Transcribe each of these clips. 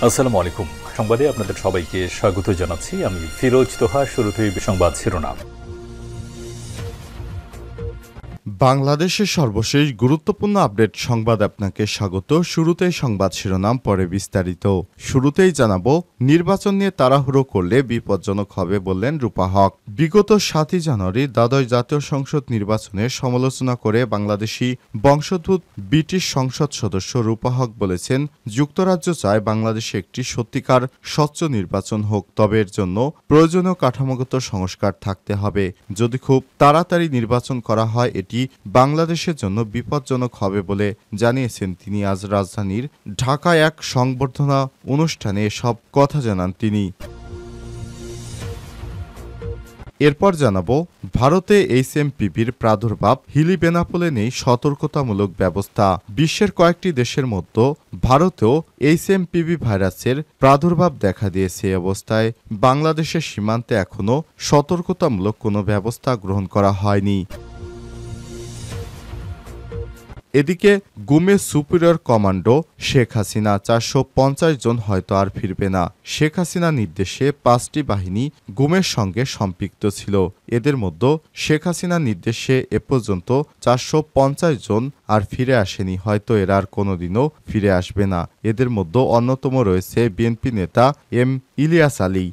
আসসালামু আলাইকুম। সংবাদে আপনাদের সবাইকে স্বাগত জানাচ্ছি। আমি ফিরোজ তোহা। শুরুতেই সংবাদ শিরোনাম। বাংলাদেশের সর্বশেষ গুরুত্বপূর্ণ আপডেট সংবাদ আপনাকে স্বাগত। শুরুতেই সংবাদ শিরোনাম, পরে বিস্তারিত। শুরুতেই জানাবো, নির্বাচন নিয়ে তাড়াহুড়ো করলে বিপজ্জনক হবে বললেন রূপা হক। বিগত 7 জানুয়ারি দ্বাদশ জাতীয় সংসদ নির্বাচনের সমালোচনা করে বাংলাদেশি বংশোদ্ভূত ব্রিটিশ সংসদ সদস্য রূপা হক বলেছেন, যুক্তরাজ্য চায় বাংলাদেশে একটি সত্যিকার স্বচ্ছ নির্বাচন হোক, তবে এর জন্য প্রয়োজনীয় কাঠামোগত সংস্কার থাকতে হবে। যদি খুব তাড়াতাড়ি নির্বাচন করা হয়, এটি বাংলাদেশের জন্য বিপজ্জনক হবে বলে জানিয়েছেন তিনি। আজ রাজধানীর ঢাকায় এক সংবর্ধনা অনুষ্ঠানে এসব কথা জানান তিনি। এরপর জানাবো, ভারতে HMPVর প্রাদুর্ভাব, হিলি বেনাপোলে নেই সতর্কতামূলক ব্যবস্থা। বিশ্বের কয়েকটি দেশের মধ্যে ভারতেও HMPV ভাইরাসের প্রাদুর্ভাব দেখা দিয়েছে। এই অবস্থায় বাংলাদেশের সীমান্তে এখনও সতর্কতামূলক কোনো ব্যবস্থা গ্রহণ করা হয়নি। এদিকে গুমে সুপিরিয়র কমান্ডো শেখ হাসিনা 450 জন হয়তো আর ফিরবে না। শেখ হাসিনার নির্দেশে 5টি বাহিনী গুমের সঙ্গে সম্পৃক্ত ছিল। এদের মধ্যে শেখ হাসিনার নির্দেশে এ পর্যন্ত 450 জন আর ফিরে আসেনি। হয়তো এরা আর কোনোদিনও ফিরে আসবে না। এদের মধ্যে অন্যতম রয়েছে বিএনপি নেতা এম ইলিয়াস আলী।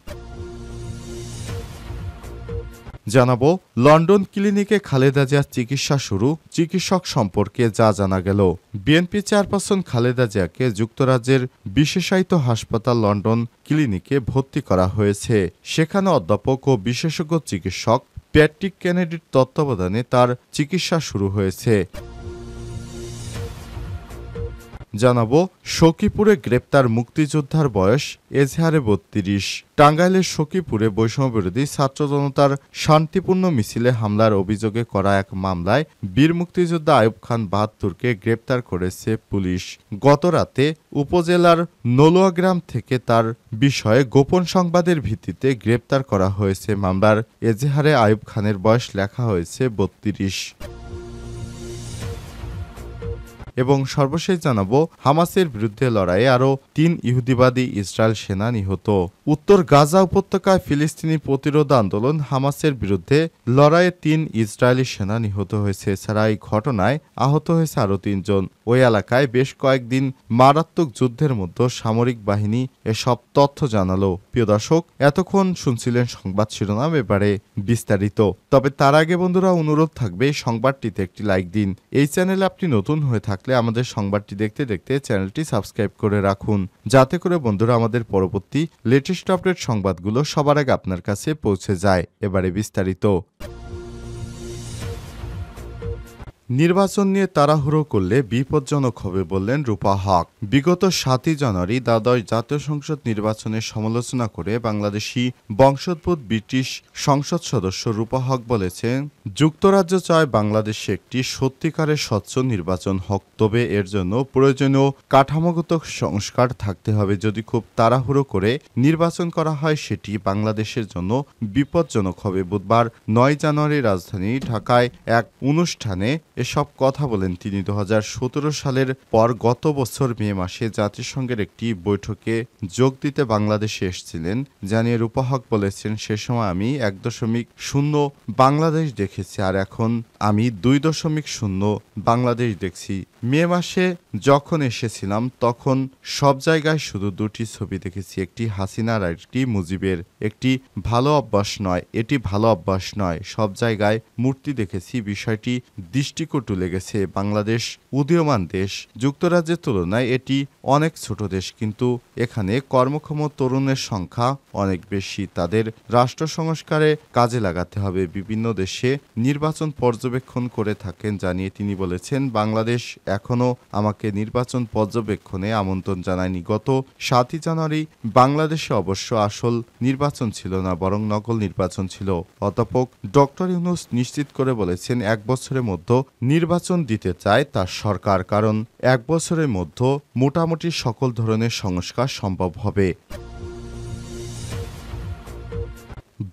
জানাবো, লন্ডন ক্লিনিকে খালেদা জিয়ার চিকিৎসা শুরু, চিকিৎসক সম্পর্কে যা জানা গেল। বিএনপি চেয়ারপারসন খালেদা জিয়াকে যুক্তরাজ্যের বিশেষায়িত হাসপাতাল লন্ডন ক্লিনিকে ভর্তি করা হয়েছে। সেখানে অধ্যাপক ও বিশেষজ্ঞ চিকিৎসক প্যাট্রিক কেনেডির তত্ত্বাবধানে তার চিকিৎসা শুরু হয়েছে। জানাবো, সখীপুরে গ্রেপ্তার মুক্তিযোদ্ধার বয়স এজাহারে 32। টাঙ্গাইলের সখীপুরে বৈষম্যবিরোধী ছাত্র জনতার শান্তিপূর্ণ মিছিলে হামলার অভিযোগে করা এক মামলায় বীর মুক্তিযোদ্ধা আইয়ুব খান 72কে গ্রেপ্তার করেছে পুলিশ। গত রাতে উপজেলার নলুয়া গ্রাম থেকে তার বিষয়ে গোপন সংবাদের ভিত্তিতে গ্রেপ্তার করা হয়েছে। মামলার এজাহারে আইয়ুব খানের বয়স লেখা হয়েছে 32। এবং সর্বশেষ জানাবো, হামাসের বিরুদ্ধে লড়াইয়ে আরও 3 ইহুদিবাদী ইসরায়েল সেনা নিহত। উত্তর গাজা উপত্যকায় ফিলিস্তিনি প্রতিরোধ আন্দোলন হামাসের বিরুদ্ধে লড়াইয়ে 3 ইসরায়েলি সেনা নিহত হয়েছে। এছাড়া এই ঘটনায় আহত হয়েছে আরও 3 জন। ওই এলাকায় বেশ কয়েকদিন মারাত্মক যুদ্ধের মধ্যে সামরিক বাহিনী এসব তথ্য জানালো। প্রিয় দর্শক, এতক্ষণ শুনছিলেন সংবাদ শিরোনাম, এবারে বিস্তারিত। তবে তার আগে বন্ধুরা, অনুরোধ থাকবে এই সংবাদটিতে একটি লাইক দিন। এই চ্যানেলে আপনি নতুন হয়ে থাকলে আমাদের সংবাদটি দেখতে দেখতে চ্যানেলটি সাবস্ক্রাইব করে রাখুন, যাতে করে বন্ধুরা আমাদের পরবর্তী লেটেস্ট আপডেট সংবাদগুলো সবার আগে আপনার কাছে পৌঁছে যায়। এবারে বিস্তারিত। নির্বাচন নিয়ে তাড়াহুড়ো করলে বিপজ্জনক হবে বললেন রূপা হক। বিগত 7 জানুয়ারি দ্বাদশ জাতীয় সংসদ নির্বাচনের সমালোচনা করে বাংলাদেশি বংশোদ্ভূত ব্রিটিশ সংসদ সদস্য রূপা হক বলেছেন, যুক্তরাজ্য চায় বাংলাদেশে একটি সত্যিকারের স্বচ্ছ নির্বাচন হোক, তবে এর জন্য প্রয়োজনীয় কাঠামোগত সংস্কার থাকতে হবে। যদি খুব তাড়াহুড়ো করে নির্বাচন করা হয়, সেটি বাংলাদেশের জন্য বিপজ্জনক হবে। বুধবার 9 জানুয়ারি রাজধানী ঢাকায় এক অনুষ্ঠানে এসব কথা বলেন তিনি। 2017 সালের পর গত বছর মে মাসে জাতিসংঘের একটি বৈঠকে যোগ দিতে বাংলাদেশে এসেছিলেন। জানিয়ে রূপা হক বলেছেন, সে সময় আমি 1.0 বাংলাদেশ দেখেছি, আর এখন আমি 2.0 বাংলাদেশ দেখছি। মে মাসে যখন এসেছিলাম তখন সব জায়গায় শুধু 2টি ছবি দেখেছি, একটি হাসিনার আর একটি মুজিবের। একটি ভালো অভ্যাস নয়, এটি ভালো অভ্যাস নয়। সব জায়গায় মূর্তি দেখেছি, বিষয়টি দৃষ্টিকটু লেগেছে। বাংলাদেশ উদীয়মান দেশ, যুক্তরাজ্যের তুলনায় এটি অনেক ছোট দেশ, কিন্তু এখানে কর্মক্ষম তরুণের সংখ্যা অনেক বেশি। তাদের রাষ্ট্র সংস্কারে কাজে লাগাতে হবে। বিভিন্ন দেশে নির্বাচন পর্যবেক্ষণ করে থাকেন জানিয়ে তিনি বলেছেন, বাংলাদেশ এখনও আমাকে নির্বাচন পর্যবেক্ষণে আমন্ত্রণ জানায়নি। গত 7 জানুয়ারি বাংলাদেশে অবশ্য আসল নির্বাচন ছিল না, বরং নকল নির্বাচন ছিল। অধ্যাপক ডক্টর ইউনূস নিশ্চিত করে বলেছেন, 1 বছরের মধ্যে নির্বাচন দিতে চায় তার সরকার, কারণ 1 বছরের মধ্যে মোটামুটি সকল ধরনের সংস্কার সম্ভব হবে।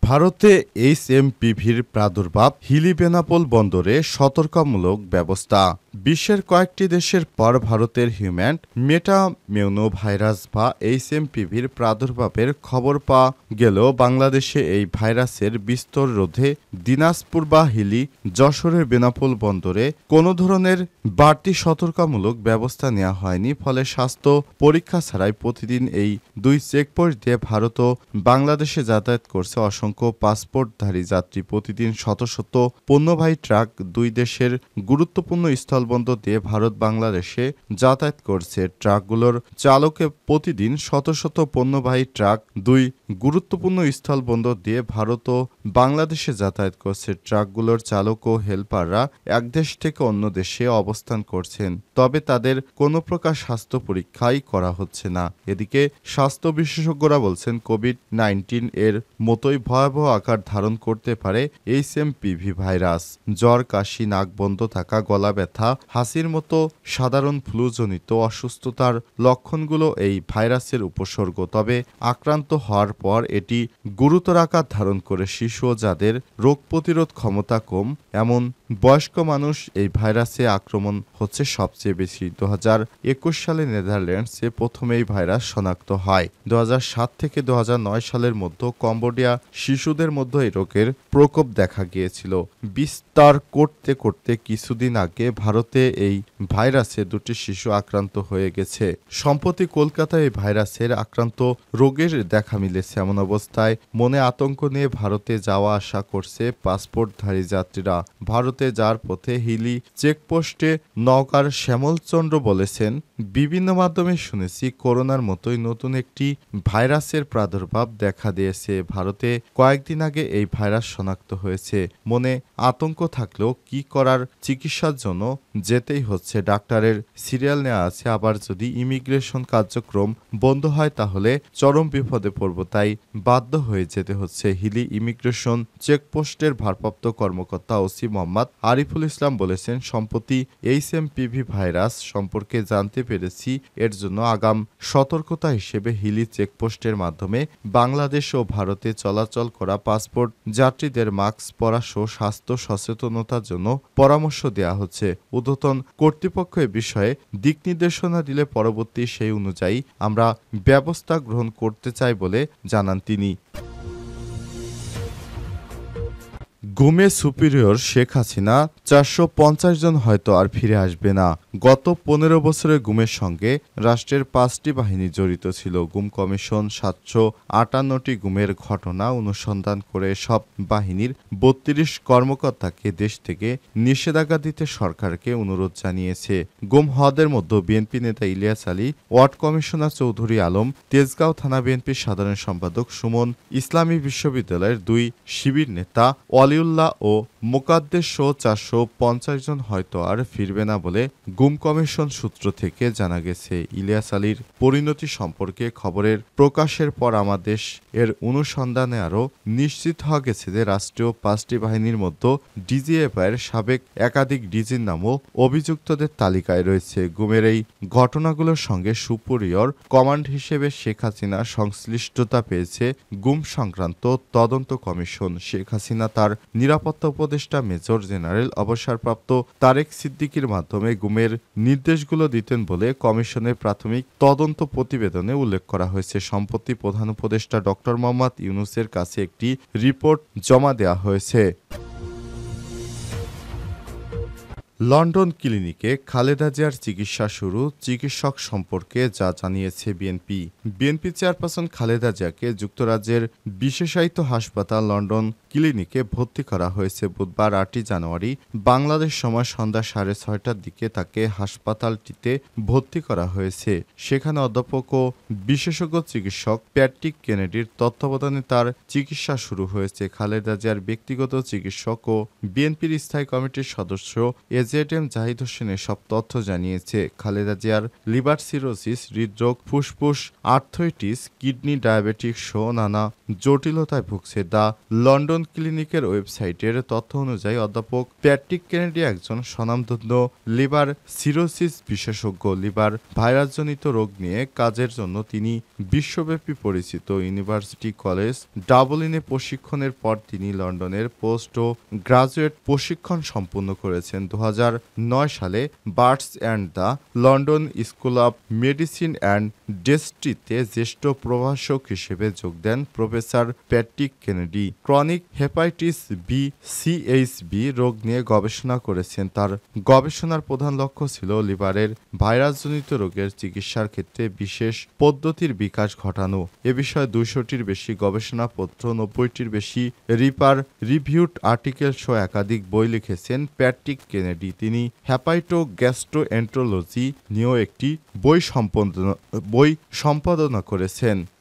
ভারতে HMPVর প্রাদুর্ভাব, হিলি বেনাপোল বন্দরে সতর্কতামূলক ব্যবস্থা। বিশ্বের কয়েকটি দেশের পর ভারতের হিউম্যান মেটামেউনো ভাইরাস বা HMPVর প্রাদুর্ভাবের খবর পাওয়া গেলেও বাংলাদেশে এই ভাইরাসের বিস্তর রোধে দিনাজপুর বা হিলি, যশোরের বেনাপোল বন্দরে কোনো ধরনের বাড়তি সতর্কতামূলক ব্যবস্থা নেওয়া হয়নি। ফলে স্বাস্থ্য পরীক্ষা ছাড়াই প্রতিদিন এই দুই চেকপোস্ট দিয়ে ভারত ও বাংলাদেশে যাতায়াত করছে অসংখ্য পাসপোর্টধারী যাত্রী। প্রতিদিন শত শত পণ্যবাহী ট্রাক দুই দেশের গুরুত্বপূর্ণ স্থলবন্দর দিয়ে ভারত বাংলাদেশে যাতায়াত করছে। ট্রাকগুলোর চালকে প্রতিদিন শত শত পণ্যবাহী ট্রাক দুই গুরুত্বপূর্ণ স্থলবন্দর দিয়ে ভারত ও বাংলাদেশে যাতায়াত করছে। ট্রাকগুলোর চালক ও হেলপাররা এক দেশ থেকে অন্য দেশে অবস্থান করছেন, তবে তাদের কোনো প্রকার স্বাস্থ্য পরীক্ষাই করা হচ্ছে না। এদিকে স্বাস্থ্য বিশেষজ্ঞরা বলছেন কোভিড-19 এর মতোই ভয়াবহ আকার ধারণ করতে পারে HMPV ভাইরাস। জ্বর, কাশি, নাক বন্ধ থাকা, গলা ব্যথা, হাসির মতো সাধারণ ফ্লুজনিত অসুস্থতার লক্ষণগুলো এই ভাইরাসের উপসর্গ। তবে আক্রান্ত হওয়ার পর এটি গুরুতর আকার ধারণ করে শিশু ও যাদের রোগ প্রতিরোধ ক্ষমতা কম এমন বয়স্ক মানুষ এই ভাইরাসে আক্রমণ হচ্ছে সবচেয়ে বেশি। 2021 সালে নেদারল্যান্ডসে প্রথম এই ভাইরাস শনাক্ত হয়। 2007 থেকে 2009 সালের মধ্যে কম্বোডিয়া শিশুদের মধ্যে এই রোগের প্রকোপ দেখা গিয়েছিল। বিস্তার করতে করতে কিছুদিন আগে ভারতে এই ভাইরাসে দুটি শিশু আক্রান্ত হয়ে গেছে। সম্প্রতি কলকাতায় এই ভাইরাসের আক্রান্ত রোগের দেখা মিলেছে। এমন অবস্থায় মনে আতঙ্ক নিয়ে ভারতে যাওয়া আসা করছে পাসপোর্টধারী যাত্রীরা। ভারতে যাওয়ার পথে হিলি চেকপোস্টে নওগাঁর শ্যামলচন্দ্র বলেছেন, বিভিন্ন মাধ্যমে শুনেছি করোনার মতোই নতুন একটি ভাইরাসের প্রাদুর্ভাব দেখা দিয়েছে। ভারতে কয়েকদিন আগে এই ভাইরাস শনাক্ত হয়েছে। মনে আতঙ্ক থাকলেও কি করার, চিকিৎসার জন্য যেতেই হচ্ছে। ডাক্তারের সিরিয়াল নেওয়া আছে, আবার যদি ইমিগ্রেশন কার্যক্রম বন্ধ হয় তাহলে চরম বিপদে পড়ব, তাই বাধ্য হয়ে যেতে হচ্ছে। হিলি ইমিগ্রেশন চেকপোস্টের ভারপ্রাপ্ত কর্মকর্তা ওসি মোহাম্মদ আরিফুল ইসলাম বলেছেন, সম্প্রতি HMPV ভাইরাস সম্পর্কে জানতে পেরেছি। এর জন্য আগাম সতর্কতা হিসেবে হিলি চেকপোস্টের মাধ্যমে বাংলাদেশ ও ভারতে চলাচল করা পাসপোর্ট যাত্রীদের মাস্ক পরা সহ স্বাস্থ্য সচেতনতার জন্য পরামর্শ দেওয়া হচ্ছে। ঊর্ধ্বতন কর্তৃপক্ষ এ বিষয়ে দিক নির্দেশনা দিলে পরবর্তী সেই অনুযায়ী আমরা ব্যবস্থা গ্রহণ করতে চাই বলে জানান তিনি। গুমে সুপিরিয়র শেখ হাসিনা 450 জন হয়তো আর ফিরে আসবে না। গত 15 বছরের গুমের সঙ্গে রাষ্ট্রের 5টি বাহিনী জড়িত ছিল। গুম কমিশন 758টি গুমের ঘটনা অনুসন্ধান করে সব বাহিনীর 32 কর্মকর্তাকে দেশ থেকে নিষেধাজ্ঞা দিতে সরকারকে অনুরোধ জানিয়েছে। গুম হওয়াদের মধ্যে বিএনপি নেতা ইলিয়াস আলী, ওয়ার্ড কমিশনার চৌধুরী আলম, তেজগাঁও থানা বিএনপির সাধারণ সম্পাদক সুমন, ইসলামী বিশ্ববিদ্যালয়ের 2 শিবির নেতা ওয়ালিউল্লাহ ও মোকাদ্দেস সহ 450 জন হয়তো আর ফিরবে না বলে গুম কমিশন সূত্র থেকে জানা গেছে। ইলিয়াস আলীর পরিণতি সম্পর্কে খবরের প্রকাশের পর আমাদের এর অনুসন্ধানে আরও নিশ্চিত হওয়া গেছে যে রাষ্ট্রীয় 5টি বাহিনীর মধ্যে ডিজিএফআইয়ের সাবেক একাধিক ডিজির নামও অভিযুক্তদের তালিকায় রয়েছে। গুমের এই ঘটনাগুলোর সঙ্গে সুপিরিয়র কমান্ড হিসেবে শেখ হাসিনা সংশ্লিষ্টতা পেয়েছে গুম সংক্রান্ত তদন্ত কমিশন। শেখ হাসিনা তার নিরাপত্তা উপদেষ্টা মেজর জেনারেল অবসরপ্রাপ্ত তারেক সিদ্দিকীর মাধ্যমে গুমের নির্দেশগুলো দিতেন বলে কমিশনের প্রাথমিক তদন্ত প্রতিবেদনে উল্লেখ করা হয়েছে। সম্প্রতি প্রধান উপদেষ্টা ডক্টর মোহাম্মদ ইউনূসের কাছে একটি রিপোর্ট জমা দেওয়া হয়েছে। লন্ডন ক্লিনিকে খালেদা জিয়ার চিকিৎসা শুরু, চিকিৎসক সম্পর্কে যা জানিয়েছে বিএনপি চেয়ারপারসন খালেদা জিয়াকে যুক্তরাজ্যের বিশেষায়িত হাসপাতাল লন্ডন ক্লিনিকে ভর্তি করা হয়েছে। বুধবার 8 জানুয়ারি বাংলাদেশ সময় সন্ধ্যা 6:30টার দিকে তাকে হাসপাতালটিতে ভর্তি করা হয়েছে। সেখানে অধ্যাপক ও বিশেষজ্ঞ চিকিৎসক প্যাট্রিক কেনেডির তত্ত্বাবধানে তার চিকিৎসা শুরু হয়েছে। খালেদা জিয়ার ব্যক্তিগত চিকিৎসক ও বিএনপির স্থায়ী কমিটির সদস্য এজেএম জাহিদ হোসেন এসব তথ্য জানিয়েছে। খালেদা জিয়ার লিভার সিরোসিস, হৃদরোগ, ফুসফুস আর্থ্রাইটিস, কিডনি ডায়াবেটিস সহ নানা জটিলতায় ভুগছে। দ্য লন্ডন লন্ডন ক্লিনিকের ওয়েবসাইটের তথ্য অনুযায়ী অধ্যাপক প্যাট্রিক কেনেডি একজন স্বনামধন্য লিভার সিরোসিস বিশেষজ্ঞ। লিভার ভাইরাসজনিত রোগ নিয়ে কাজের জন্য তিনি বিশ্বব্যাপী পরিচিত। ইউনিভার্সিটি কলেজ ডাবলিনে প্রশিক্ষণের পর তিনি লন্ডনের পোস্ট ও গ্রাজুয়েট প্রশিক্ষণ সম্পন্ন করেছেন। 2009 সালে Barts and the London school of medicine and ডেন্টিস্ট্রিতে জ্যেষ্ঠ প্রভাষক হিসেবে যোগ দেন professor Patrick Kennedy. Chronic hepatitis B CHB রোগ নিয়ে গবেষণা করেছেন। তার গবেষণার প্রধান লক্ষ্য ছিল লিভারের ভাইরাসজনিত রোগের চিকিৎসার ক্ষেত্রে বিশেষ পদ্ধতির বিকাশ ঘটানো। এ বিষয়ে 200টির বেশি গবেষণাপত্র, 90টির বেশি রিভিউড আর্টিকেল সহ একাধিক বই লিখেছেন প্যাট্রিক কেনেডি। তিনি হ্যাপাইটোগ্যাস্ট্রোএন্টারোলজি নিয়েও একটি বই সম্পাদনা করেছেন।